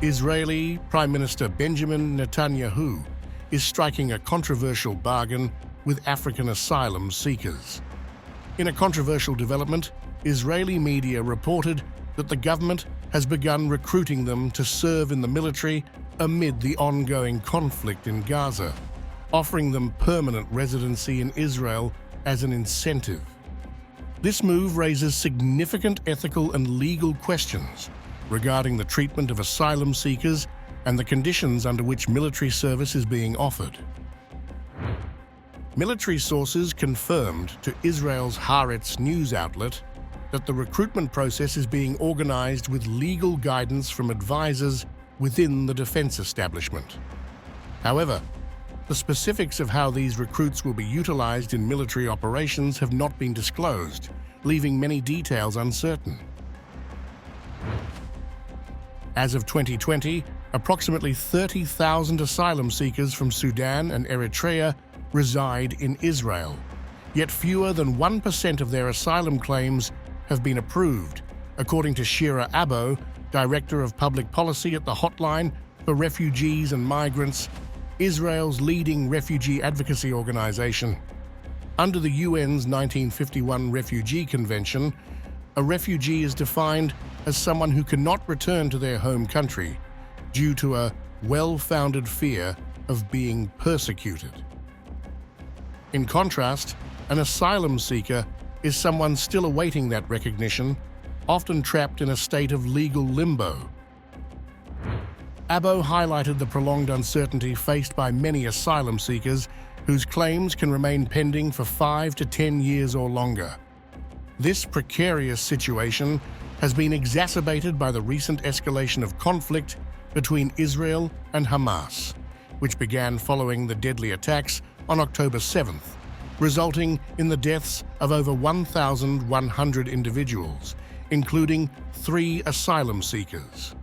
Israeli Prime Minister Benjamin Netanyahu is striking a controversial bargain with African asylum seekers. In a controversial development, Israeli media reported that the government has begun recruiting them to serve in the military amid the ongoing conflict in Gaza, offering them permanent residency in Israel as an incentive. This move raises significant ethical and legal questions regarding the treatment of asylum seekers and the conditions under which military service is being offered. Military sources confirmed to Israel's Haaretz news outlet that the recruitment process is being organized with legal guidance from advisors within the defense establishment. However, the specifics of how these recruits will be utilized in military operations have not been disclosed, leaving many details uncertain. As of 2020, approximately 30,000 asylum seekers from Sudan and Eritrea reside in Israel, yet fewer than 1% of their asylum claims have been approved, according to Shira Abo, Director of Public Policy at the Hotline for Refugees and Migrants, Israel's leading refugee advocacy organization. Under the UN's 1951 Refugee Convention, a refugee is defined as someone who cannot return to their home country due to a well-founded fear of being persecuted. In contrast, an asylum seeker is someone still awaiting that recognition, often trapped in a state of legal limbo. Abo highlighted the prolonged uncertainty faced by many asylum seekers whose claims can remain pending for 5 to 10 years or longer. This precarious situation has been exacerbated by the recent escalation of conflict between Israel and Hamas, which began following the deadly attacks on October 7th, resulting in the deaths of over 1,100 individuals, including 3 asylum seekers.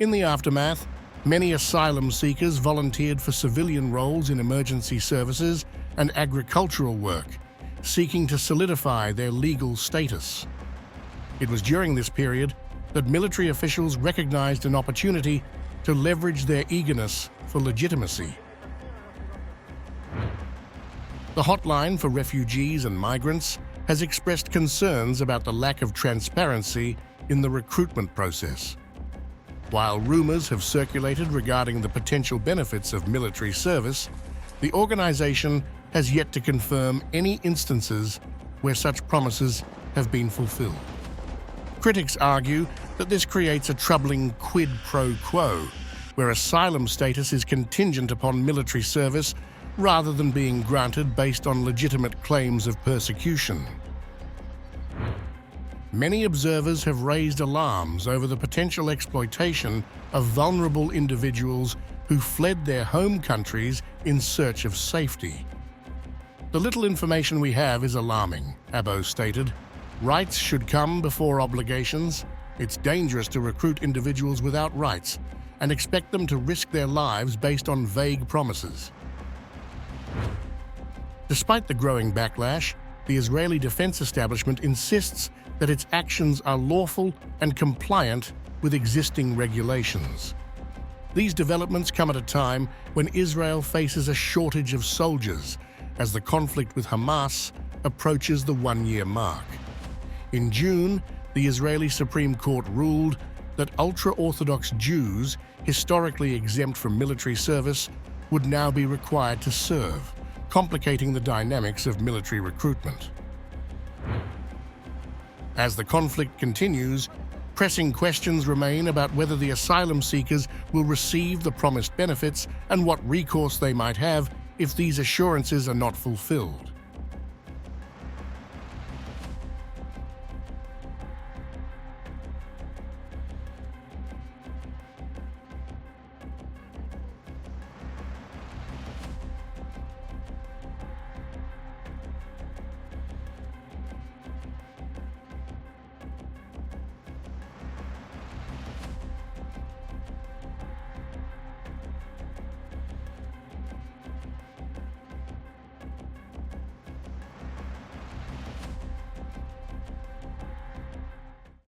In the aftermath, many asylum seekers volunteered for civilian roles in emergency services and agricultural work, seeking to solidify their legal status. It was during this period that military officials recognized an opportunity to leverage their eagerness for legitimacy. The Hotline for Refugees and Migrants has expressed concerns about the lack of transparency in the recruitment process. While rumors have circulated regarding the potential benefits of military service, the organization has yet to confirm any instances where such promises have been fulfilled. Critics argue that this creates a troubling quid pro quo, where asylum status is contingent upon military service rather than being granted based on legitimate claims of persecution. Many observers have raised alarms over the potential exploitation of vulnerable individuals who fled their home countries in search of safety. The little information we have is alarming, Abo stated. Rights should come before obligations. It's dangerous to recruit individuals without rights and expect them to risk their lives based on vague promises. Despite the growing backlash, the Israeli defense establishment insists that its actions are lawful and compliant with existing regulations. These developments come at a time when Israel faces a shortage of soldiers as the conflict with Hamas approaches the 1-year mark. In June, the Israeli Supreme Court ruled that ultra-Orthodox Jews, historically exempt from military service, would now be required to serve, complicating the dynamics of military recruitment. As the conflict continues, pressing questions remain about whether the asylum seekers will receive the promised benefits and what recourse they might have if these assurances are not fulfilled.